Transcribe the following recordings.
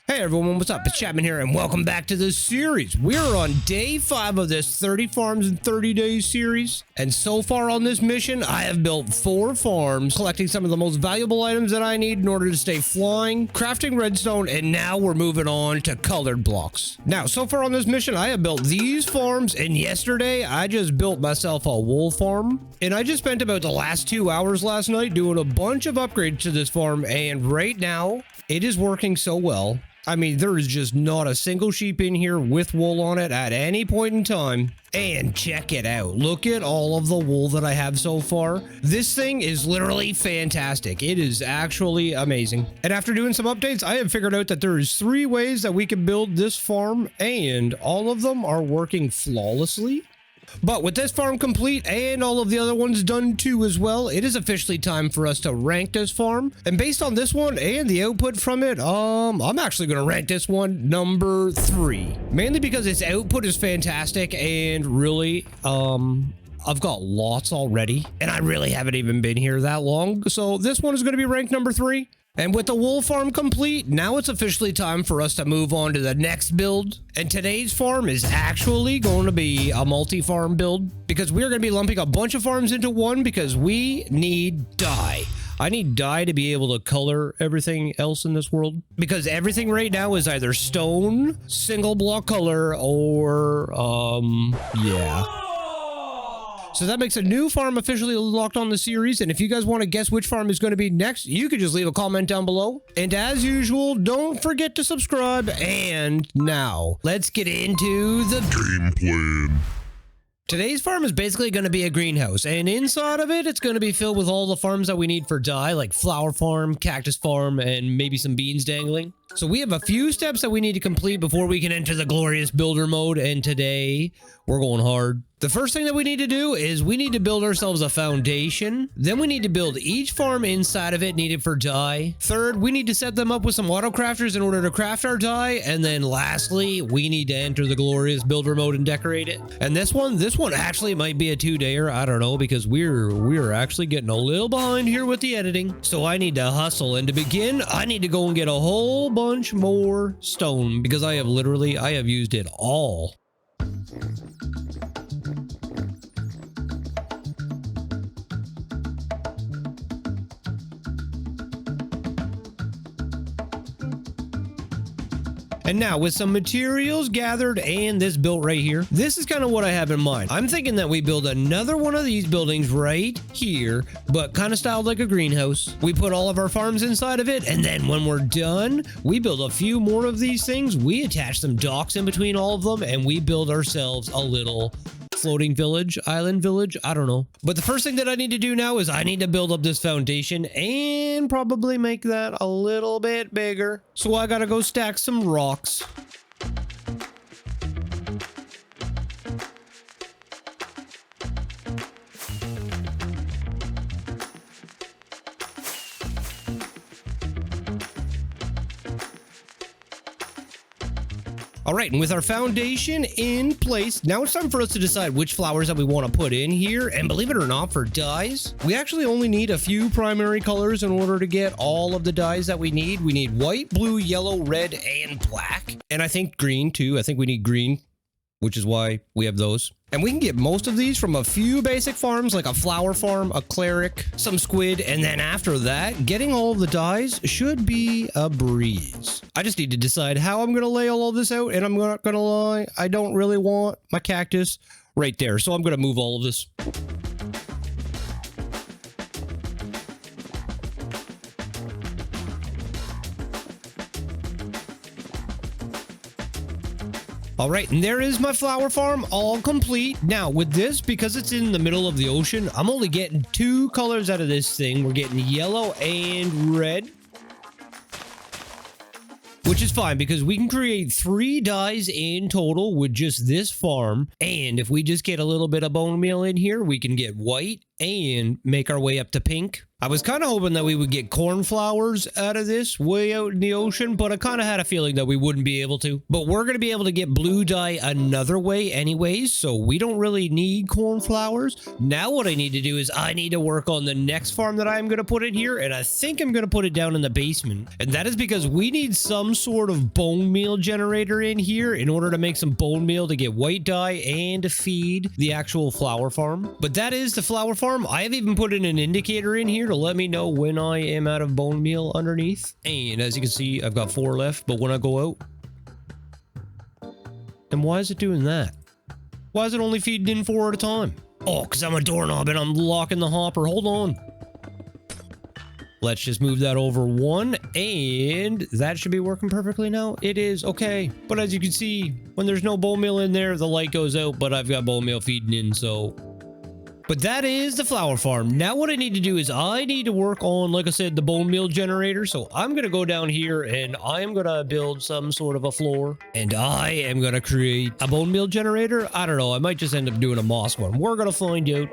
Hey everyone, what's up? It's Chapman here, and welcome back to this series. We're on day 5 of this 30 farms in 30 days series, and so far on this mission, I have built 4 farms, collecting some of the most valuable items that I need in order to stay flying, crafting redstone, and now we're moving on to colored blocks. Now, so far on this mission, I have built these farms, and yesterday, I just built myself a wool farm, and I just spent about the last 2 hours last night doing a bunch of upgrades to this farm, and right now, it is working so well. I mean, there is just not a single sheep in here with wool on it at any point in time. And check it out. Look at all of the wool that I have so far. This thing is literally fantastic. It is actually amazing. And after doing some updates, I have figured out that there is 3 ways that we can build this farm, and all of them are working flawlessly. But with this farm complete and all of the other ones done too as well, it is officially time for us to rank this farm. And based on this one and the output from it, I'm actually going to rank this one number 3. Mainly because its output is fantastic and really, I've got lots already and I really haven't even been here that long. So this one is going to be ranked number 3. And with the wool farm complete, now it's officially time for us to move on to the next build. And today's farm is actually going to be a multi-farm build, because we're going to be lumping a bunch of farms into one because we need dye. I need dye to be able to color everything else in this world, because everything right now is either stone, single block color, or, yeah. So that makes a new farm officially locked on the series, and if you guys want to guess which farm is going to be next, you can just leave a comment down below. And as usual, don't forget to subscribe, and now, let's get into the game plan. Today's farm is basically going to be a greenhouse, and inside of it, it's going to be filled with all the farms that we need for dye, like flower farm, cactus farm, and maybe some beans dangling. So we have a few steps that we need to complete before we can enter the glorious builder mode, and today, we're going hard. The first thing that we need to do is we need to build ourselves a foundation. Then we need to build each farm inside of it needed for dye. Third, we need to set them up with some auto crafters in order to craft our dye. And then lastly, we need to enter the glorious builder mode and decorate it. And this one actually might be a 2-dayer. I don't know, because we're actually getting a little behind here with the editing. So I need to hustle. And to begin, I need to go and get a whole bunch more stone, because I have used it all. And now, with some materials gathered and this built right here, this is kind of what I have in mind. I'm thinking that we build another one of these buildings right here, but kind of styled like a greenhouse. We put all of our farms inside of it, and then when we're done, we build a few more of these things. We attach some docks in between all of them, and we build ourselves a little floating village, island village, I don't know. But the first thing that I need to do now is I need to build up this foundation and probably make that a little bit bigger. So I gotta go stack some rocks. All right, and with our foundation in place, now it's time for us to decide which flowers that we want to put in here. And believe it or not, for dyes, we actually only need a few primary colors in order to get all of the dyes that we need. We need white, blue, yellow, red, and black. And I think green too. I think we need green, which is why we have those. And we can get most of these from a few basic farms, like a flower farm, a cleric, some squid, and then after that, getting all of the dyes should be a breeze. I just need to decide how I'm going to lay all of this out, and I'm not going to lie, I don't really want my cactus right there, so I'm going to move all of this. All right, and there is my flower farm all complete. Now with this, because it's in the middle of the ocean, I'm only getting 2 colors out of this thing. We're getting yellow and red, which is fine because we can create 3 dyes in total with just this farm. And if we just get a little bit of bone meal in here, we can get white and make our way up to pink. I was kind of hoping that we would get cornflowers out of this way out in the ocean, but I kind of had a feeling that we wouldn't be able to. But we're going to be able to get blue dye another way anyways, so we don't really need cornflowers. Now what I need to do is I need to work on the next farm that I'm going to put in here, and I think I'm going to put it down in the basement. And that is because we need some sort of bone meal generator in here in order to make some bone meal to get white dye and to feed the actual flower farm. But that is the flower farm. I have even put in an indicator in here to let me know when I am out of bone meal underneath. And as you can see, I've got 4 left, but when I go out... And why is it doing that? Why is it only feeding in 4 at a time? Oh, because I'm a doorknob and I'm locking the hopper. Hold on. Let's just move that over 1, and that should be working perfectly now. It is. Okay. But as you can see, when there's no bone meal in there, the light goes out, but I've got bone meal feeding in, so... But that is the flower farm. Now what I need to do is I need to work on, like I said, the bone meal generator. So I'm going to go down here and I am going to build some sort of a floor. And I am going to create a bone meal generator. I don't know. I might just end up doing a moss one. We're going to find out.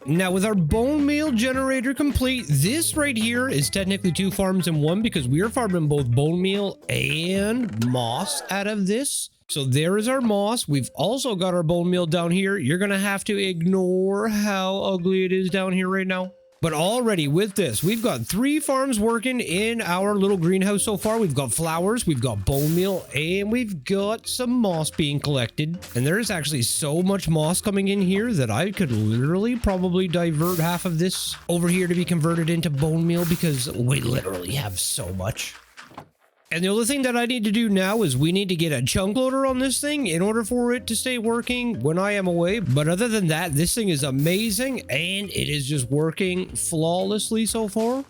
Now, with our bone meal generator complete, this right here is technically 2 farms in 1 because we are farming both bone meal and moss out of this. So there is our moss. We've also got our bone meal down here. You're going to have to ignore how ugly it is down here right now. But already with this, we've got 3 farms working in our little greenhouse so far. We've got flowers, we've got bone meal, and we've got some moss being collected. And there is actually so much moss coming in here that I could literally probably divert half of this over here to be converted into bone meal because we literally have so much. And the other thing that I need to do now is we need to get a chunk loader on this thing in order for it to stay working when I am away. But other than that, this thing is amazing and it is just working flawlessly so far.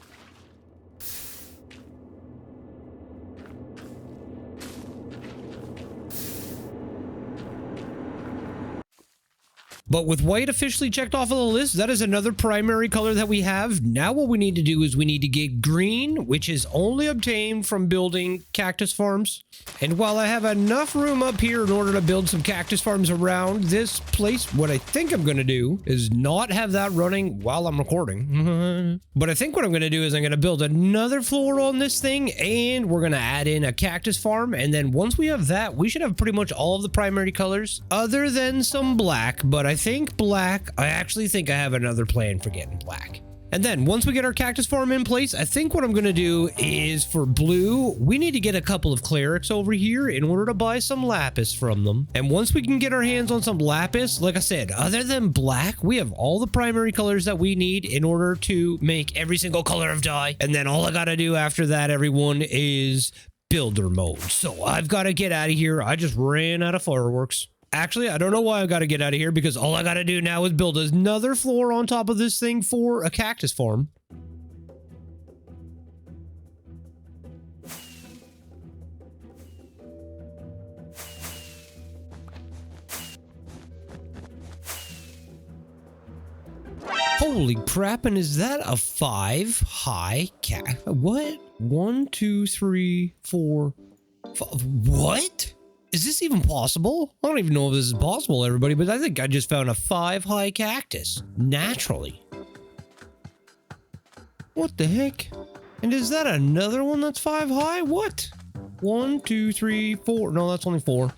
But with white officially checked off of the list, that is another primary color that we have. Now what we need to do is we need to get green, which is only obtained from building cactus farms. And while I have enough room up here in order to build some cactus farms around this place, what I think I'm going to do is not have that running while I'm recording. But I think what I'm going to do is I'm going to build another floor on this thing, and we're going to add in a cactus farm. And then once we have that, we should have pretty much all of the primary colors other than some black. But I think black, I actually think I have another plan for getting black. And then once we get our cactus farm in place, I think what I'm going to do is for blue, we need to get a couple of clerics over here in order to buy some lapis from them. And once we can get our hands on some lapis, like I said, other than black, we have all the primary colors that we need in order to make every single color of dye. And then all I got to do after that, everyone, is builder mode. So I've got to get out of here. I just ran out of fireworks. Actually, I don't know why I got to get out of here because all I got to do now is build another floor on top of this thing for a cactus farm. Holy crap, and is that a 5 high cat? What? 1, 2, 3, 4, 5. What? Is this even possible? I don't even know if this is possible, everybody, but I think I just found a 5 high cactus naturally. What the heck? And is that another one that's 5 high? What? 1, 2, 3, 4. No, that's only 4.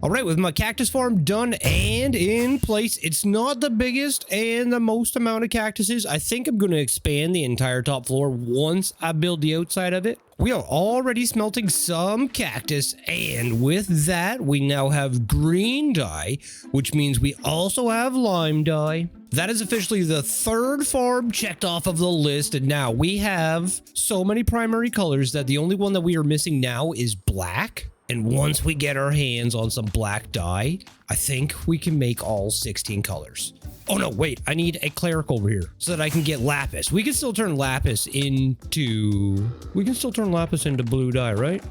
All right, with my cactus farm done and in place, it's not the biggest and the most amount of cactuses. I think I'm going to expand the entire top floor once I build the outside of it. We are already smelting some cactus, and with that, we now have green dye, which means we also have lime dye. That is officially the 3rd farm checked off of the list, and now we have so many primary colors that the only one that we are missing now is black. And once we get our hands on some black dye, I think we can make all 16 colors. Oh no, wait, I need a cleric over here so that I can get lapis. We can still turn lapis into blue dye, right?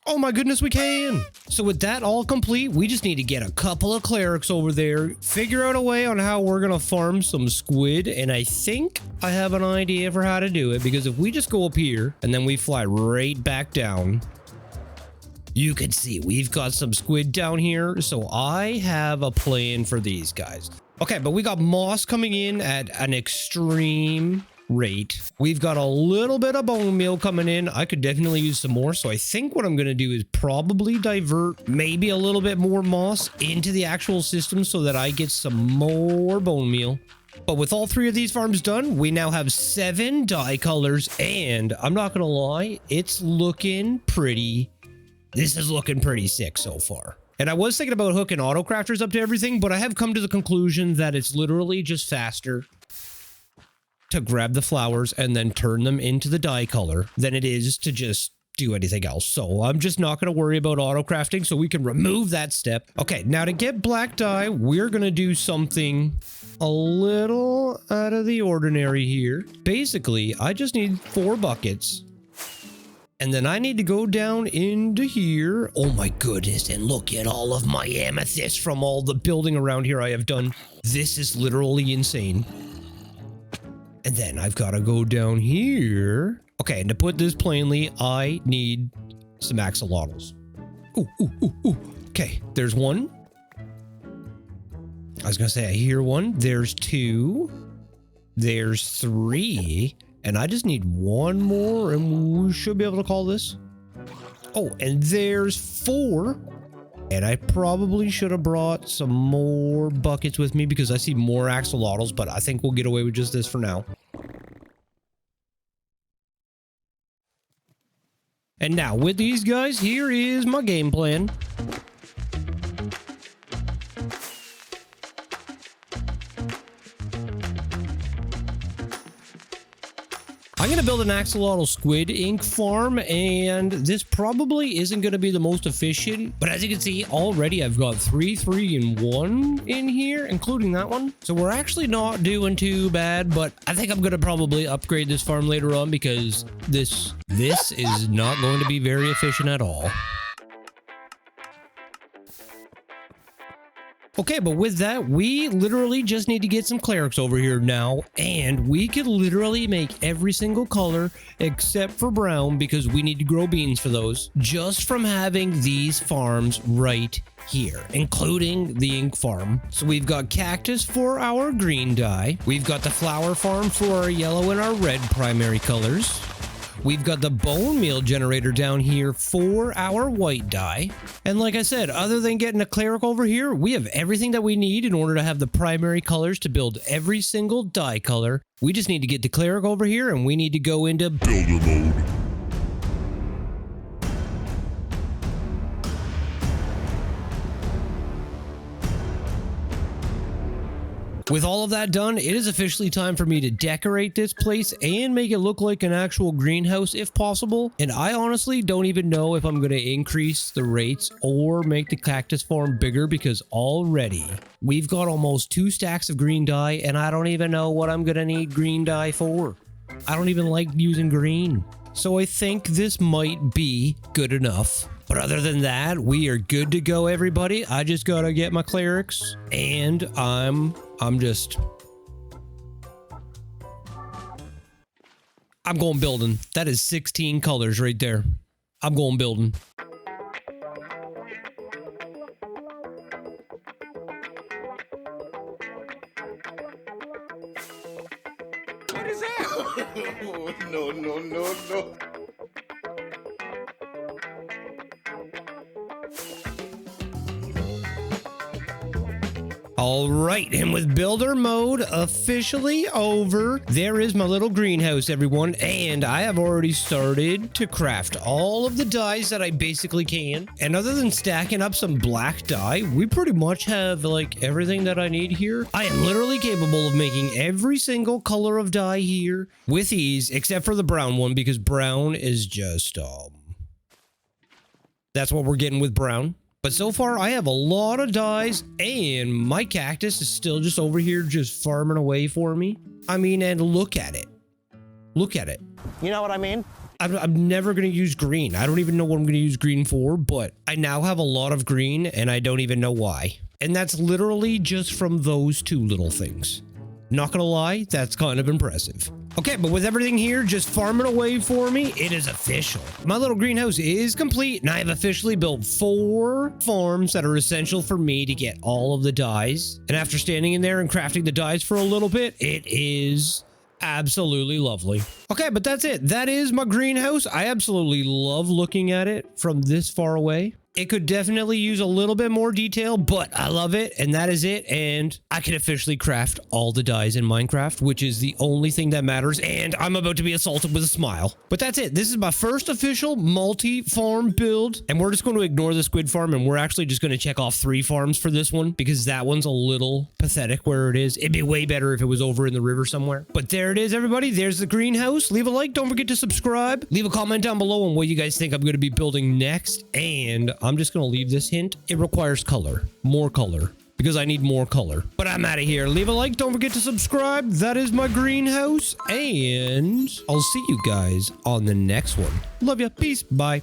Oh my goodness, we can. So with that all complete, we just need to get a couple of clerics over there, figure out a way on how we're going to farm some squid. And I think I have an idea for how to do it, because if we just go up here and then we fly right back down, you can see we've got some squid down here. So I have a plan for these guys. Okay, but we got moss coming in at an extreme rate. We've got a little bit of bone meal coming in. I could definitely use some more. So I think what I'm going to do is probably divert maybe a little bit more moss into the actual system so that I get some more bone meal. But with all 3 of these farms done, we now have 7 dye colors, and I'm not going to lie, it's looking pretty. This is looking pretty sick so far. And I was thinking about hooking auto crafters up to everything, but I have come to the conclusion that it's literally just faster to grab the flowers and then turn them into the dye color than it is to just do anything else. So I'm just not going to worry about auto crafting, so we can remove that step. Okay, now to get black dye, we're going to do something a little out of the ordinary here. Basically, I just need 4 buckets. And then I need to go down into here. Oh my goodness, and look at all of my amethyst from all the building around here I have done. This is literally insane. And then I've got to go down here. Okay, and to put this plainly, I need some axolotls. Ooh, ooh, ooh, ooh. Okay, there's 1. I was going to say I hear 1. There's 2. There's 3. And I just need 1 more and we should be able to call this. Oh, and there's 4. And I probably should have brought some more buckets with me because I see more axolotls, but I think we'll get away with just this for now. And now with these guys, here is my game plan. I'm going to build an axolotl squid ink farm, and this probably isn't going to be the most efficient, but as you can see already I've got 3, 3, and 1 in here, including that one. So we're actually not doing too bad, but I think I'm going to probably upgrade this farm later on because this is not going to be very efficient at all. Okay, but with that, we literally just need to get some clerics over here now, and we could literally make every single color except for brown because we need to grow beans for those just from having these farms right here, including the ink farm. So we've got cactus for our green dye. We've got the flower farm for our yellow and our red primary colors. We've got the bone meal generator down here for our white dye. And like I said, other than getting a cleric over here, we have everything that we need in order to have the primary colors to build every single dye color. We just need to get the cleric over here and we need to go into builder mode. With all of that done, it is officially time for me to decorate this place and make it look like an actual greenhouse if possible. And I honestly don't even know if I'm going to increase the rates or make the cactus farm bigger because already we've got almost 2 stacks of green dye and I don't even know what I'm going to need green dye for. I don't even like using green. So I think this might be good enough. But other than that, we are good to go, everybody. I just gotta get my clerics, and I'm going building. That is 16 colors right there. I'm going building. What is that? No, no, no, no. All right, and with builder mode officially over, there is my little greenhouse, everyone, and I have already started to craft all of the dyes that I basically can. And other than stacking up some black dye, we pretty much have like everything that I need here. I am literally capable of making every single color of dye here with ease, except for the brown one, because brown is just, that's what we're getting with brown. But so far, I have a lot of dyes, and my cactus is still just over here just farming away for me. I mean, and look at it. Look at it. You know what I mean? I'm never going to use green. I don't even know what I'm going to use green for, but I now have a lot of green and I don't even know why. And that's literally just from those two little things. Not gonna lie, that's kind of impressive. Okay, but with everything here just farming away for me, it is official. My little greenhouse is complete, and I have officially built 4 farms that are essential for me to get all of the dyes. And after standing in there and crafting the dyes for a little bit, it is absolutely lovely. Okay, but that's it. That is my greenhouse. I absolutely love looking at it from this far away. It could definitely use a little bit more detail, but I love it, and that is it. And I can officially craft all the dyes in Minecraft, which is the only thing that matters, and I'm about to be assaulted with a smile. But that's it. This is my first official multi-farm build, and we're just going to ignore the squid farm, and we're actually just going to check off 3 farms for this one, because that one's a little pathetic where it is. It'd be way better if it was over in the river somewhere. But there it is, everybody. There's the greenhouse. Leave a like. Don't forget to subscribe. Leave a comment down below on what you guys think I'm going to be building next, and I'm just going to leave this hint. It requires color. More color. Because I need more color. But I'm out of here. Leave a like. Don't forget to subscribe. That is my greenhouse. And I'll see you guys on the next one. Love ya. Peace. Bye.